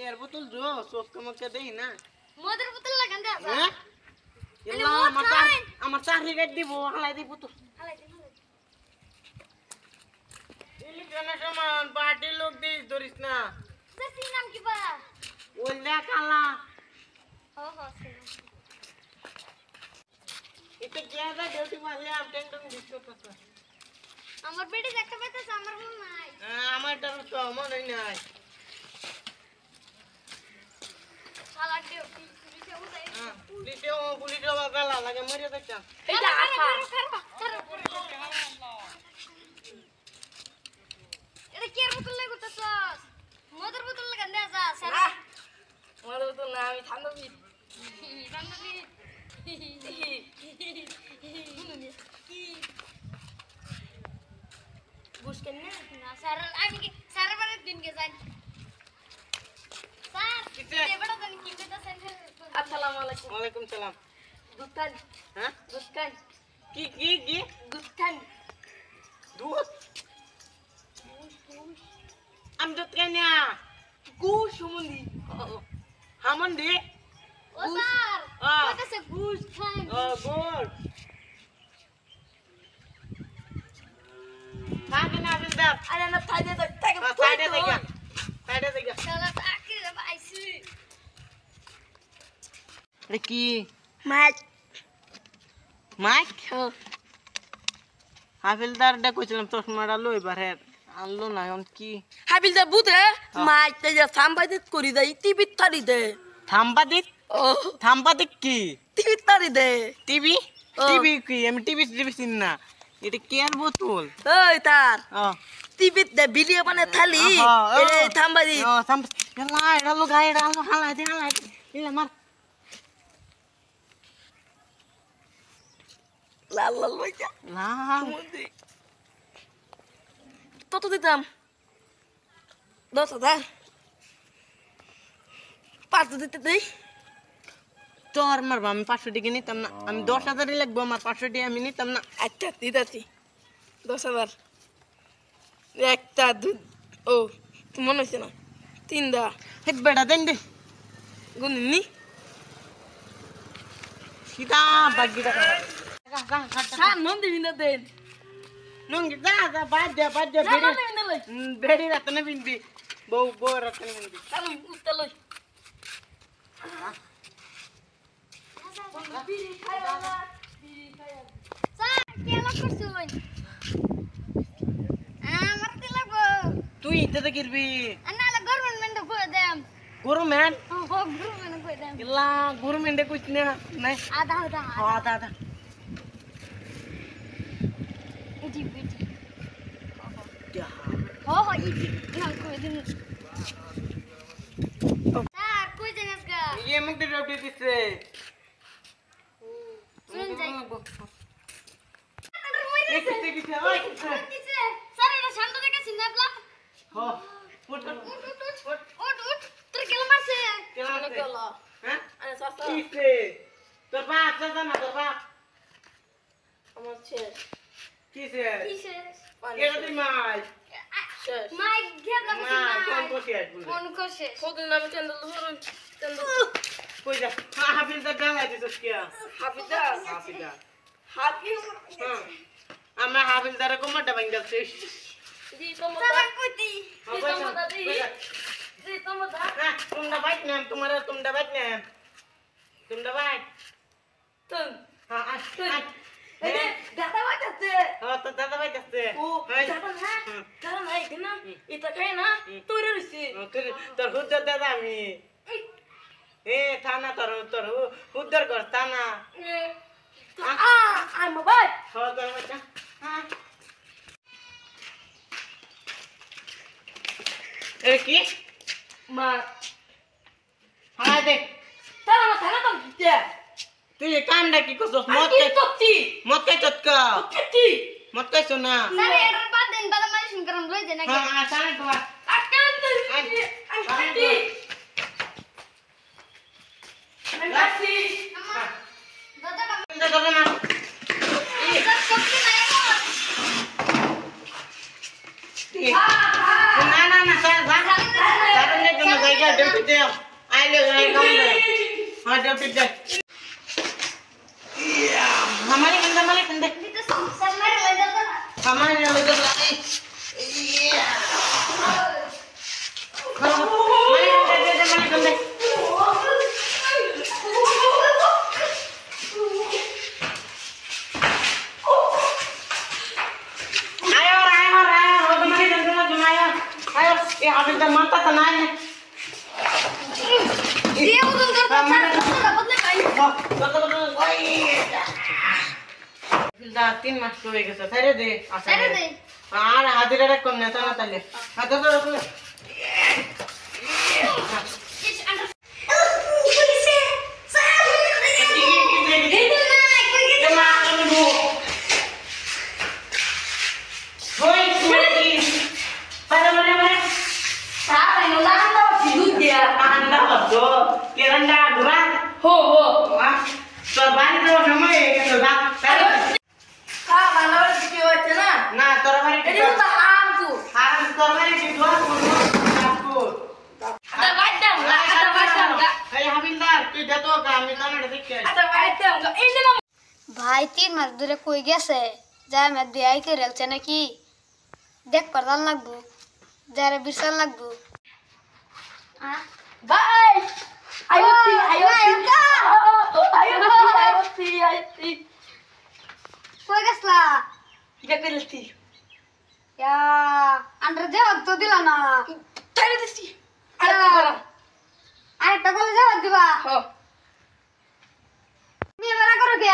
care বোতল জো চোখ মকে দেই না মদের বোতল লাগান দে হ্যাঁ এলা আমার চাকরি কাট দিব হালাই দিব তো হালাই দে ইলি কেন সমান পার্টি লোক দিস ধরিস না তোর নাম কি বা ওল্লা কালা ও হো সিনা এটা কেদা ডিউটি মারলে আপ টেনশন দিছ তো আমার বেডি দেখতে পাইতাছ আমার মন নাই আমার তো মনে নাই শালা ডিউটি পুলিশে উঠাই পুলিশে গালা লাগে মরে দেখতাম এটা আফা এটা কি এর বোতল লাগাইতাছ মদের বোতল লাগান দে যা সারা মদের বোতল না আমি ঠান্ডা পি বান্ধবী বুঝকেন না না স্যার আমি কি স্যারের বাড়ি দিন কে যাই স্যার এবারে জানি কি কইতাছেন আসসালামু আলাইকুম ওয়ালাইকুম সালাম দুধ হ্যাঁ দুধ খান কি দুধ খান দুধ আমি দুধ খাই না গু সুমন্দি হামন্দি ও স্যার কইতাছে ঘুষ খান গুড থাকে না বিন্দাস আরে না ফাইদে তো তাকে সাইডে দেখা শালা তাকে পাইছি আরে কি মাছ মাইক হাফিলদারটা কইছিলাম চশমাটা লই বারে আনলো না এখন কি হাবিল দা বুতে মাছ তে যে সাম্বাদিত করি দেই টিভি থারি দে ও থাম্পাদিক কি টিভি থারি দে টিভি টিভি কি আমি টিভি চিন না এটা কেয়ার বোতল ওই তার ও টিভি দে ভিডিও বানে থালি এ সাম্বাদি ও এটা লো গায় এটা লো হালাই দে ইলা মার লাল লাল লইয়া না সুমন্দি কত দিতাম 10,000 5 দিতে দেই তোর মারবা আমি 500 টাকা নিতাম না আমি 10,000ই লাগবো আমার 500 টাকা আমি নিতাম না আচ্ছা দিদাছি 10,000 একটা দুধ ও তুমি মনে হচ্ছে না 3 দা হে বেটা দেন দে গুনিনি সীতা বাগিটা সার নন দিবি না দেন নুঙ্গি যা বাদ দে বেড়ি রাতনে বিনবি বউ রাতনে বিনবি কারণ উত্তা লই স্যার কি লাগ করছুন আমার কি লাগবো তুই ইতে কিরবি আনালা গভর্নমেন্ট কই দেম গুরু ম্যান ও গভর্নমেন্ট কই দেম ইল্লা গুরু মেন্ডে কুছ না নাই আধা আদা ইজি বিজি যা हो इजी ना कोई दिन স্যার কই জানাস গা ये मुक दे रबडी दिसे শুন যাই एक किसे ओए किसे স্যার এটা শান্ত থেকে সিনাবলা हो उठ তোর কেলা মারছে केला অনেক से হলো हैं আরে সাসা किसे তোর বাপ দাদা না তোর বাপ আমার শেষ কিসে কিসে কেডা দি মাই শেষ মাই গেলা না কোন কোসি আইবো কোন করছে ফোন নামে চন্দল ধরুন চন্দল কই যা হাফিজ দা গালা দিছস কিয়া হাফিজা হাফিজা হাফিজ হ্যাঁ আমরা হাফিজ দারে কোমরটা ভাঙ যাচ্ছে জি তোমার স্যার কইতি জি তোমার হ্যাঁ তোমরা বাইক নেন তোমারা তোমরা বাইক নেন তোমরা বাইক তুম হ্যাঁ এই দাদা বাজাতে হ্যাঁ তো দাদা বাইক আছে ও দাদা না দাদা না এখানে এটা খাই না তোর রইছি তোর হুদ্দার দাদা আমি এ থানা তোর হুদ্দার কর থানা আই মোবাইল হ্যাঁ তোর বাচ্চা হ্যাঁ এ কি মা হ্যাঁ দেখ তারা না থানা তো দিতে তুই এই কামটা কি করছস মত কে চটকা কেতি মত কে শোনা স্যার এটার বাদ দেন বাদ মারি শুন করম লই দেন আগে হ্যাঁ থানা তো আকান তো আন্টি আন্টি দাদা দাদা না স্যার সত্যি নাই না না না স্যার স্যার জন্য জায়গা ड्यूटी दे आइले आई काम दे हां ड्यूटी दे हमारे कंधे तो सब मेरे ले जाता ना हमारे ले जाता हमारे कंधे ये अभी तक मानता तो नहीं है ये उधर करता था बदले भाई फिलहाल 3 मास को एक सारे दे सारे दे आर हाजिर रे कम नेता ना तले हाथ तो इस अंडर पुलिस है साहब हो हो भाई 3 मास दूरे कोई গেছে যায় मैं দেয়াই করে রাখছে নাকি দেখ পড়াল লাগবো যারে বিশাল লাগবো ভাই আয়োতি কই গেছলা গেলতি ইয়া আন্ডার জবাব তো দিলা না তাই দিছি আরেকটা বলে জবাব দিবা हो তুমি এবারে করো কে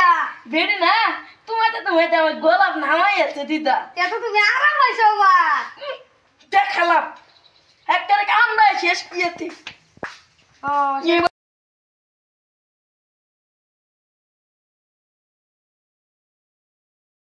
বেড়ে না তোমার তো গোলাপ নামাই আছে দিদা এত তুমি আরাম হইছো বা দেখালাম একটা কাম নাই শেষ কিয়েছি ও